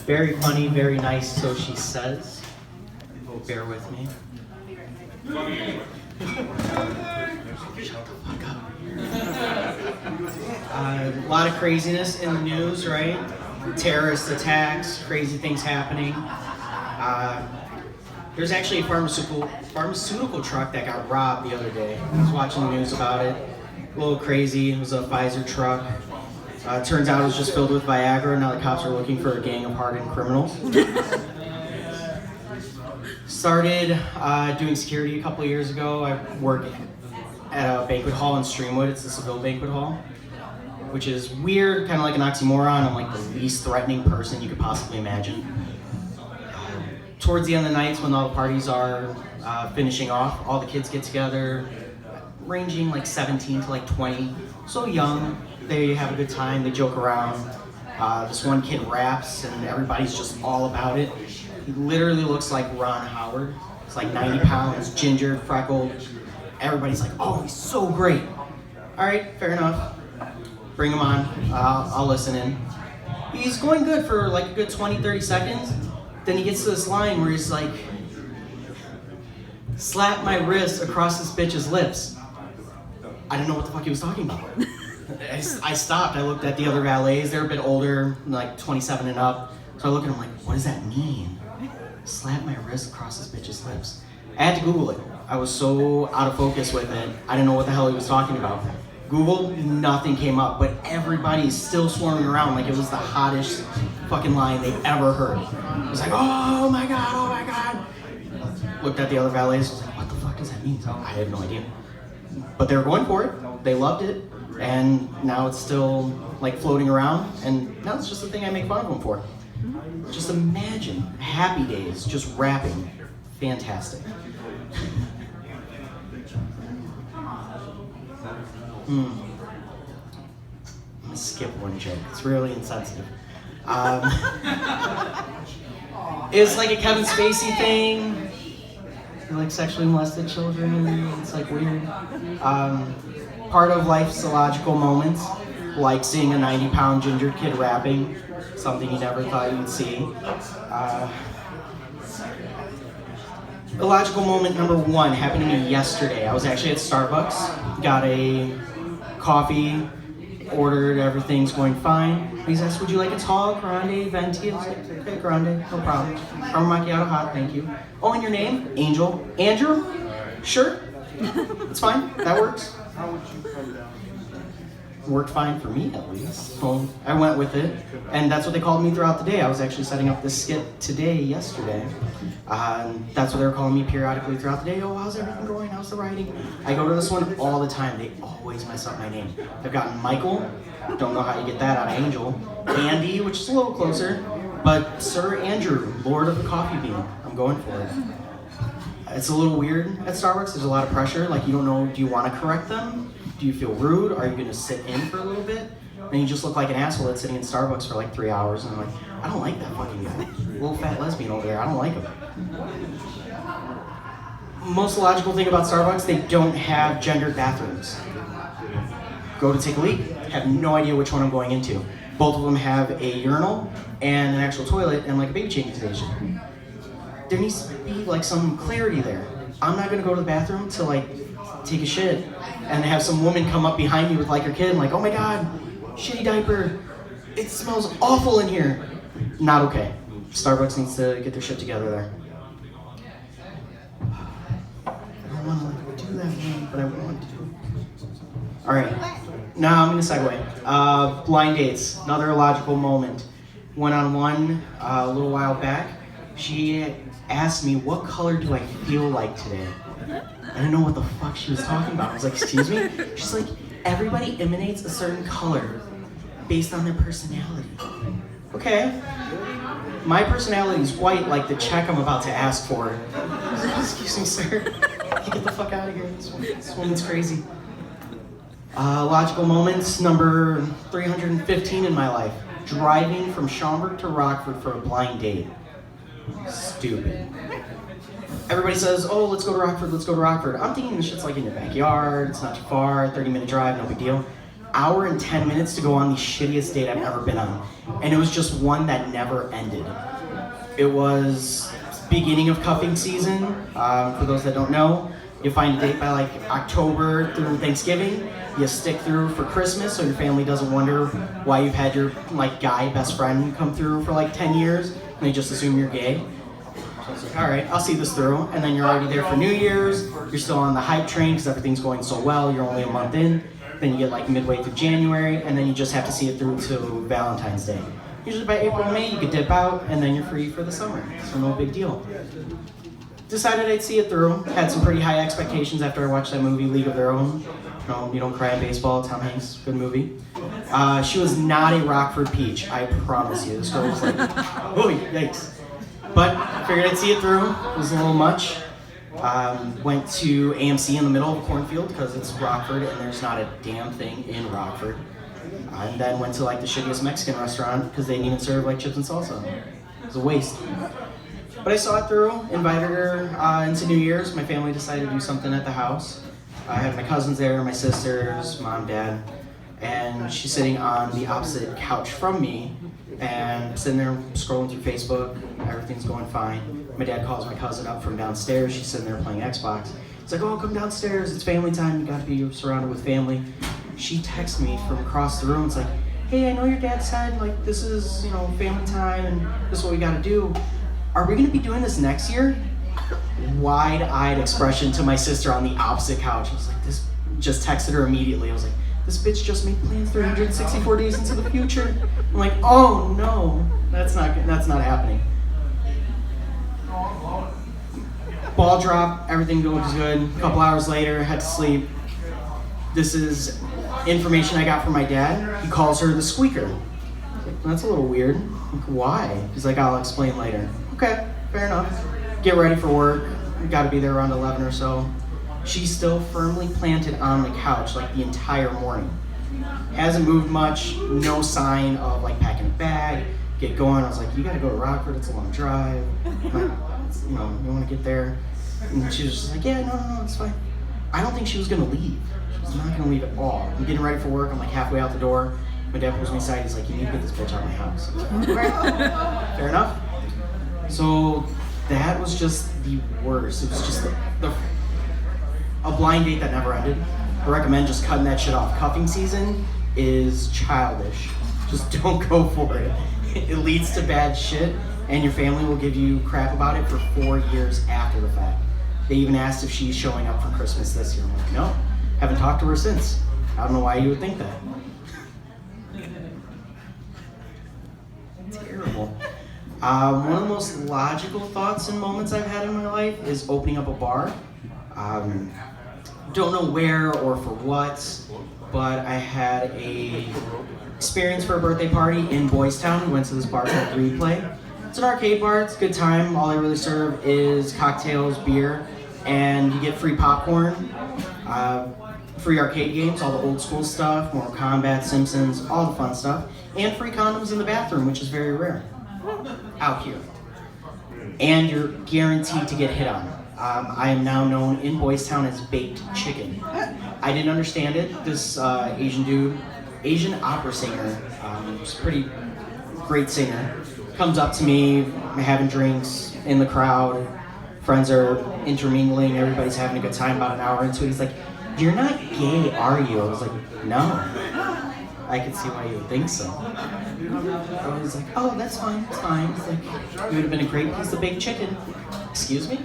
Very funny, very nice, so she says. Bear with me. Shut the fuck up. A lot of craziness in the news, right? Terrorist attacks, crazy things happening. There's actually a pharmaceutical truck that got robbed the other day. I was watching the news about it. A little crazy. It was a Pfizer truck. Turns out it was just filled with Viagra, and now the cops are looking for a gang of hardened criminals. Started doing security a couple of years ago. I work at a banquet hall in Streamwood. It's the Seville banquet hall, which is weird, kind of like an oxymoron. I'm like the least threatening person you could possibly imagine. Towards the end of the nights when all the parties are finishing off, all the kids get together, ranging like 17 to like 20, so young. They have a good time, they joke around. This one kid raps and everybody's just all about it. He literally looks like Ron Howard. He's like 90 pounds, ginger, freckled. Everybody's like, oh, he's so great. All right, fair enough. Bring him on, I'll listen in. He's going good for like a good 20, 30 seconds. Then he gets to this line where he's like, slap my wrist across this bitch's lips. I didn't know what the fuck he was talking about. I stopped, I looked at the other valets. They're a bit older, like 27 and up. So I look at them like, what does that mean? Slap my wrist across this bitch's lips. I had to Google it. I was so out of focus with it. I didn't know what the hell he was talking about. Googled, nothing came up, but everybody's still swarming around like it was the hottest fucking line they've ever heard. It was like, oh my god, oh my god. Looked at the other valets, was like, what the fuck does that mean? I had no idea. But they were going for it, they loved it, and now it's still like floating around, and now it's just a thing I make fun of them for. Just imagine Happy Days just rapping. Fantastic. I'm gonna skip one joke. It's really insensitive. It's like a Kevin Spacey thing. He like sexually molested children. It's like weird. Part of life's illogical moments, like seeing a 90-pound ginger kid rapping, something you never thought you'd see. Illogical moment number one happened to me yesterday. I was actually at Starbucks, got a coffee, ordered, everything's going fine. He asked, would you like a tall, grande, venti? I was like, okay, grande, no problem. Caramel macchiato hot, thank you. Oh, and your name? Angel. Andrew? Sure. It's fine, that works. How would you come down? Worked fine for me, at least. So I went with it, and that's what they called me throughout the day. I was actually setting up this skit yesterday. That's what they were calling me periodically throughout the day. Oh, how's everything going? How's the writing? I go to this one all the time. They always mess up my name. I've gotten Michael, don't know how you get that out of Angel. Andy, which is a little closer, but Sir Andrew, Lord of the Coffee Bean. I'm going for it. It's a little weird at Starbucks. There's a lot of pressure. Like, you don't know, do you want to correct them? Do you feel rude? Are you going to sit in for a little bit? And you just look like an asshole that's sitting in Starbucks for like 3 hours, and I'm like, I don't like that fucking guy. Little fat lesbian over there, I don't like him. Most illogical thing about Starbucks, they don't have gendered bathrooms. Go to take a leak, have no idea which one I'm going into. Both of them have a urinal and an actual toilet and like a baby changing station. There needs to be like some clarity there. I'm not gonna go to the bathroom to like take a shit and have some woman come up behind me with like her kid and like, oh my god, shitty diaper, it smells awful in here. Not okay. Starbucks needs to get their shit together there. I don't want to like do that one, but I want to. All right, now I'm gonna segue. Blind dates, another illogical moment. One-on-one a little while back, she asked me, what color do I feel like today? I didn't know what the fuck she was talking about. I was like, excuse me? She's like, everybody emanates a certain color based on their personality. Okay. My personality is white, like the check I'm about to ask for. Excuse me, sir. Get the fuck out of here. This woman's crazy. Logical moments, number 315 in my life. Driving from Schaumburg to Rockford for a blind date. Stupid. Everybody says, oh, let's go to Rockford, let's go to Rockford. I'm thinking this shit's like in your backyard, it's not too far, 30-minute drive, no big deal. hour and 10 minutes to go on the shittiest date I've ever been on. And it was just one that never ended. It was beginning of cuffing season. For those that don't know, you find a date by like October through Thanksgiving. You stick through for Christmas so your family doesn't wonder why you've had your like guy best friend come through for like 10 years and they just assume you're gay. So it's like, all right, I'll see this through. And then you're already there for New Year's. You're still on the hype train because everything's going so well. You're only a month in. Then you get like midway through January, and then you just have to see it through to Valentine's Day. Usually by April, May, you could dip out, and then you're free for the summer. So no big deal. Decided I'd see it through. Had some pretty high expectations after I watched that movie, League of Their Own. No, You Don't Cry in Baseball, Tom Hanks, good movie. She was not a Rockford peach, I promise you. This girl was like, oh, yikes. But figured I'd see it through. It was a little much. Went to AMC in the middle of a cornfield because it's Rockford and there's not a damn thing in Rockford. And then went to like the shittiest Mexican restaurant because they didn't even serve like chips and salsa. It was a waste. But I saw it through, invited her into New Year's. My family decided to do something at the house. I had my cousins there, my sisters, mom, dad, and she's sitting on the opposite couch from me and sitting there scrolling through Facebook. Everything's going fine. My dad calls my cousin up from downstairs. She's sitting there playing Xbox. He's like, oh, come downstairs. It's family time. You got to be surrounded with family. She texts me from across the room. It's like, hey, I know your dad said, like, this is, you know, family time and this is what we got to do. Are we going to be doing this next year? Wide-eyed expression to my sister on the opposite couch. I was like, this, just texted her immediately. I was like, this bitch just made plans 364 days into the future. I'm like, oh no, that's not happening. Ball drop, everything goes good. A couple hours later, had to sleep. This is information I got from my dad. He calls her the squeaker. Like, that's a little weird. Like, why? He's like, I'll explain later. Okay, fair enough. Get ready for work. We got to be there around 11 or so. She's still firmly planted on the couch like the entire morning. Hasn't moved much, no sign of like packing a bag, get going. I was like, you gotta go to Rockford, it's a long drive. Like, you know, you wanna get there? And she was just like, yeah, no, it's fine. I don't think she was gonna leave. She was not gonna leave at all. I'm getting ready for work, I'm like halfway out the door. My dad pulls me aside, he's like, you need to get this bitch out of my house. I was like, okay, fair enough. So that was just the worst. It was just a blind date that never ended. I recommend just cutting that shit off. Cuffing season is childish. Just don't go for it. It leads to bad shit, and your family will give you crap about it for 4 years after the fact. They even asked if she's showing up for Christmas this year. I'm like, no, haven't talked to her since. I don't know why you would think that. Terrible. One of the most logical thoughts and moments I've had in my life is opening up a bar. Don't know where or for what, but I had a experience for a birthday party in Boys Town. We went to this bar called Replay. It's an arcade bar, it's a good time. All they really serve is cocktails, beer, and you get free popcorn, free arcade games, all the old school stuff, Mortal Kombat, Simpsons, all the fun stuff, and free condoms in the bathroom, which is very rare out here. And you're guaranteed to get hit on. I am now known in Boys Town as Baked Chicken. I didn't understand it. This Asian opera singer, just pretty great singer, comes up to me, I'm having drinks in the crowd, friends are intermingling, everybody's having a good time. About an hour into it, he's like, you're not gay, are you? I was like, no. I could see why you would think so. I was like, oh, that's fine, it's fine. He's like, you would have been a great piece of baked chicken. Excuse me?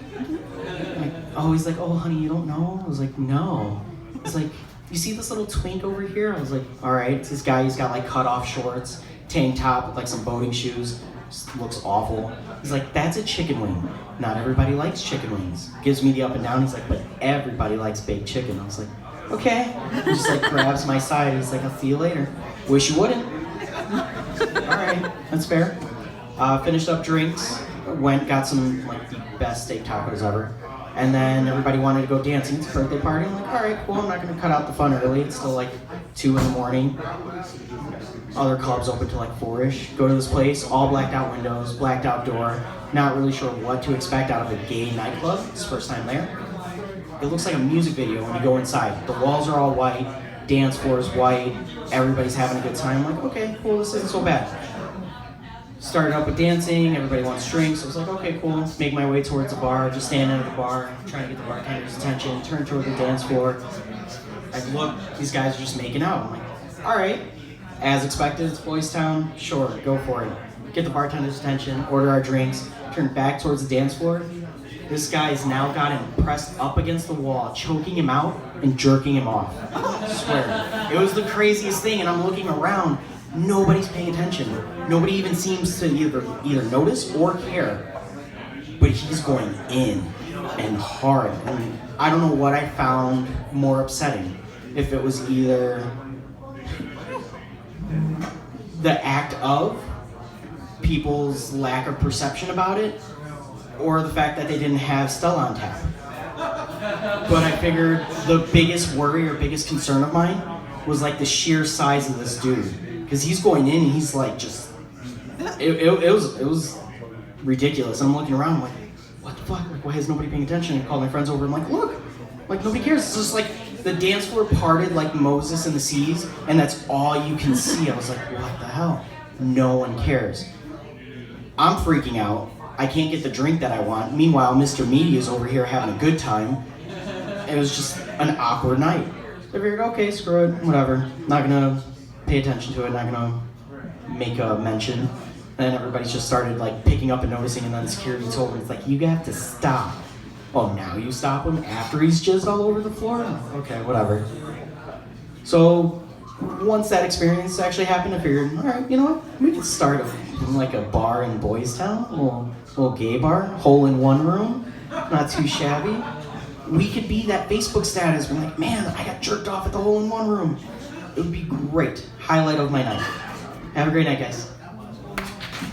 Like, oh, he's like, oh, honey, you don't know? I was like, no. He's like, you see this little twink over here? I was like, all right. It's this guy, he's got like cut off shorts, tank top with like some boating shoes. Just looks awful. He's like, that's a chicken wing. Not everybody likes chicken wings. Gives me the up and down. He's like, but everybody likes baked chicken. I was like, okay. He just like grabs my side. He's like, I'll see you later. Wish you wouldn't. All right, that's fair. Finished up drinks. Went, got some like the best steak tacos ever. And then everybody wanted to go dancing. It's a birthday party. I'm like, all right, cool. I'm not going to cut out the fun early. It's still like 2 in the morning. Other clubs open till like 4-ish. Go to this place, all blacked out windows, blacked out door. Not really sure what to expect out of a gay nightclub. It's first time there. It looks like a music video when you go inside. The walls are all white. dance floor is white, everybody's having a good time. I'm like, okay, cool, this isn't so bad. Started up with dancing, everybody wants drinks. I was like, okay, cool. Make my way towards the bar, just standing at the bar, trying to get the bartender's attention, turn toward the dance floor. I look, these guys are just making out. I'm like, all right, as expected, it's Boys Town, sure, go for it. Get the bartender's attention, order our drinks, turn back towards the dance floor. This guy's now got him pressed up against the wall, choking him out and jerking him off. I swear. It was the craziest thing, and I'm looking around. Nobody's paying attention. Nobody even seems to either notice or care. But he's going in and hard. And I don't know what I found more upsetting. If it was either the act of people's lack of perception about it, or the fact that they didn't have Stella on tap. But I figured the biggest worry or biggest concern of mine was like the sheer size of this dude. Because he's going in and he's like just, it was ridiculous. I'm looking around, I'm like, what the fuck? Like, why is nobody paying attention? I called my friends over, I'm like, look, like nobody cares. It's just like the dance floor parted like Moses in the seas, and that's all you can see. I was like, what the hell? No one cares. I'm freaking out. I can't get the drink that I want. Meanwhile, Mr. Media is over here having a good time. It was just an awkward night. I figured, okay, screw it, whatever. Not gonna pay attention to it, not gonna make a mention. And then everybody just started like picking up and noticing, and then security told me, it's like, you have to stop. Oh, now you stop him after he's jizzed all over the floor? Okay, whatever. So once that experience actually happened, I figured, all right, you know what? We could start like a bar in Boys Town, a little gay bar, hole in one room, not too shabby. We could be that Facebook status. We're like, man, I got jerked off at the hole in one room. It would be great. Highlight of my night. Have a great night, guys.